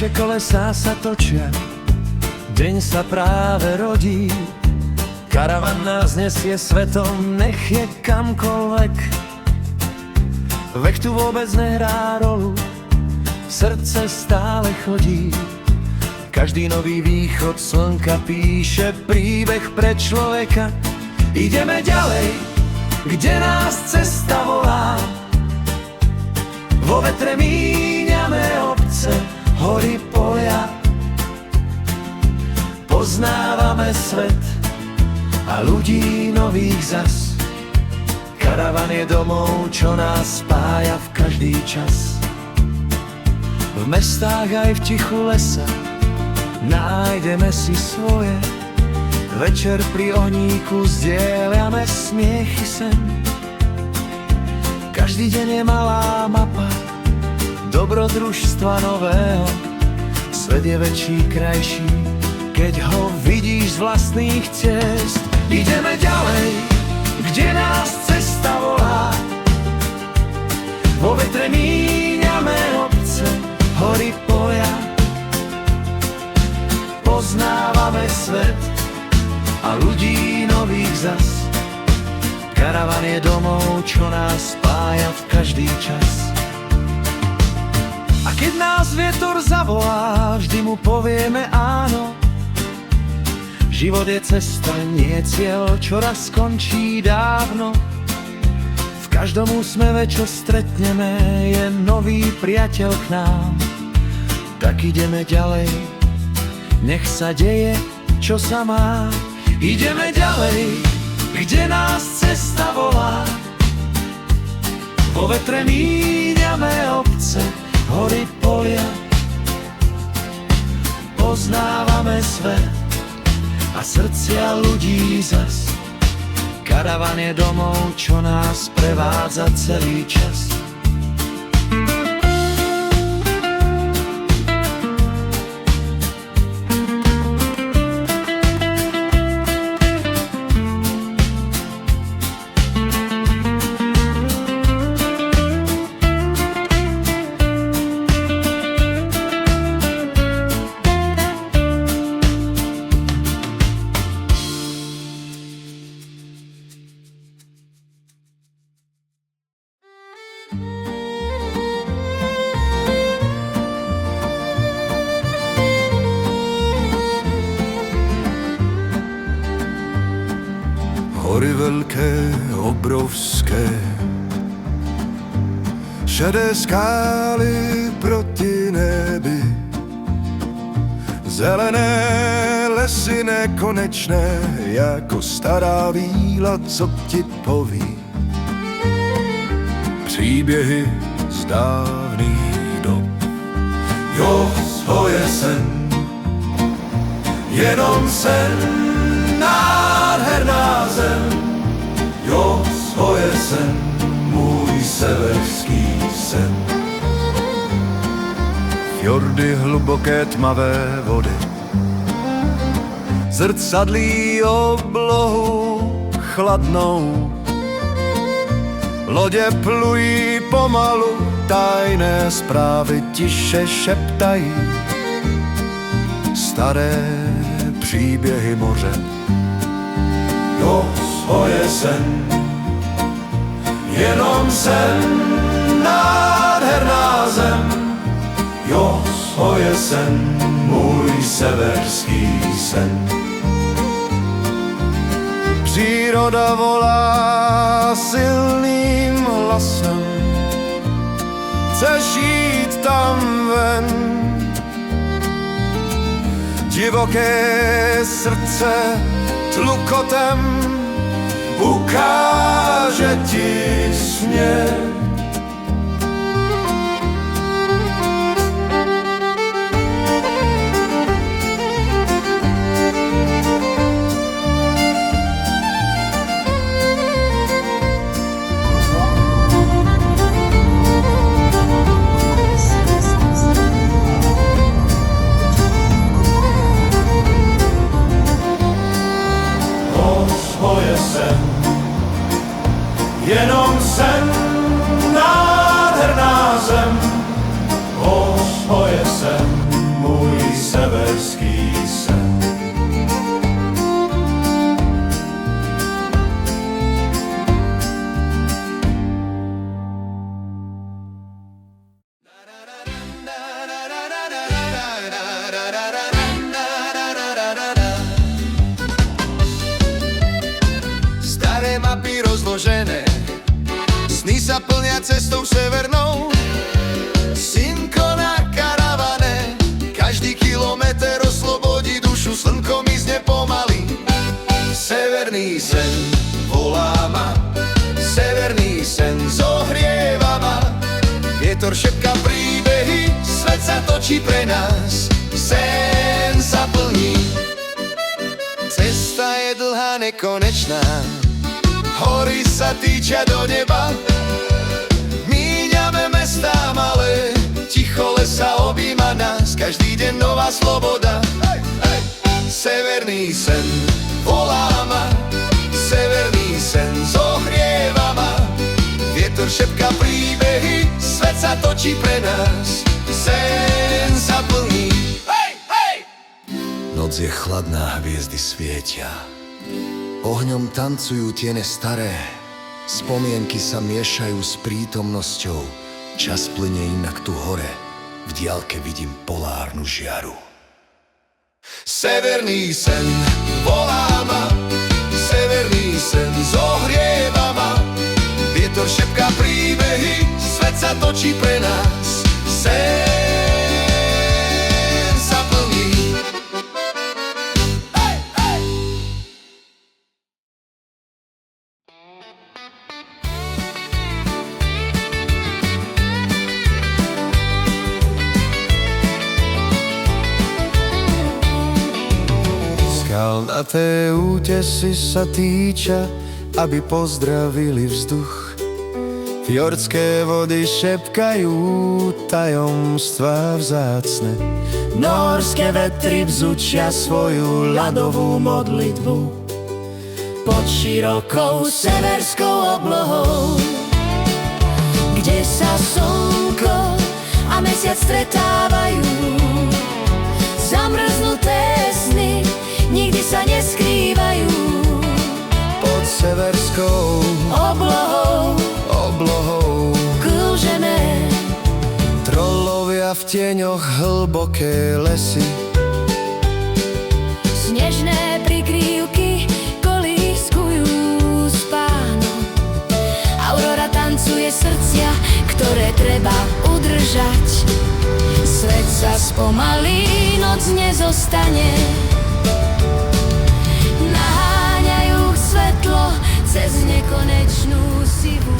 Naše kolesá sa točia, deň sa práve rodí. Karavan nás nesie svetom, nech je kamkoľvek. Vek tu vôbec nehrá rolu, srdce stále chodí. Každý nový východ slnka píše príbeh pre človeka. Ideme ďalej, kde nás cesta volá. Vo vetre míňame obce, hory, polia. Poznávame svet a ľudí nových zas. Karavan je domov, čo nás spája v každý čas. V mestách aj v tichu lesa nájdeme si svoje. Večer pri ohníku zdieľame smiechy sen. Každý deň je malá mapa dobrodružstva nového. Svet je väčší, krajší, keď ho vidíš z vlastných ciest. Ideme ďalej, kde nás cesta volá. Vo vetre míňame obce, hory, polia. Poznávame svet a ľudí nových zas. Karavan je domov, čo nás spája v každý čas. A keď nás vietor zavolá, vždy mu povieme áno. Život je cesta, nie cieľ, čo raz skončí dávno. V každom úsmeve, čo stretneme, je nový priateľ k nám. Tak ideme ďalej, nech sa deje, čo sa má. Ideme ďalej, kde nás cesta volá. Vo vetre míňame obce, hory, polia. Poznávame svet a srdcia ľudí zas. Karavan je domov, čo nás prevádza celý čas. Hory velké, obrovské, šedé skály proti nebi, zelené lesy nekonečné, jako stará víla, co ti poví. Příběhy z dávných dob. Jo, je sen, jenom sen, nádherná zem. Jo, je sen, můj severský sen. Fjordy, hluboké tmavé vody, zrcadlí oblohu chladnou. Lodě plují pomalu, tajné zprávy tiše šeptají. Staré příběhy moře. Jo, je sen, jenom sen, nádherná zem. Jo, je sen, můj severský sen. Příroda volá silným hlasem, chceš jít tam ven. Divoké srdce tlukotem ukáže ti směr. Jenom sen, nádherná zem. Je sen, severský sen. Staré mapy rozložené, sny sa plnia cestou severnou. Synko na karavane, každý kilometr oslobodí dušu, slnko mizne pomaly. Severný sen volá ma, severný sen zohrieva ma. Vietor šepká príbehy, svet sa točí pre nás, sen sa plní. Cesta je dlhá, nekonečná, hory sa týčia do neba. Míňame mestá malé, ticho lesa objíma nás, každý deň nová sloboda. Severný sen volá ma, severný sen zohrieva ma. Vietor šepká príbehy, svet sa točí pre nás, sen sa plní. Noc je chladná, hviezdy svietia, ohňom tancujú tiene staré, spomienky sa miešajú s prítomnosťou, čas plynie inak tu hore, v diaľke vidím polárnu žiaru. Severný sen volá ma, severný sen zohrieva ma. Vietor šepká príbehy, svet sa točí pre nás, sen sa plní. Skalnaté útesy sa týča, aby pozdravili vzduch. Fjordské vody šepkajú tajomstvá vzácne. Norské vetry bzučia svoju ľadovú modlitbu pod širokou severskou oblohou, kde sa slnko a mesiac stretávajú. Zamrznuté sny nikdy sa neskrývajú pod severskou oblohou kľúžené. Trolovia v tieňoch hlboké lesy, snežné prikrývky kolískujú spánok. Aurora tancuje srdcia, ktoré treba udržať. Svet sa spomalí, noc nezostane. Naháňajú svetlo cez nekonečnú sivu.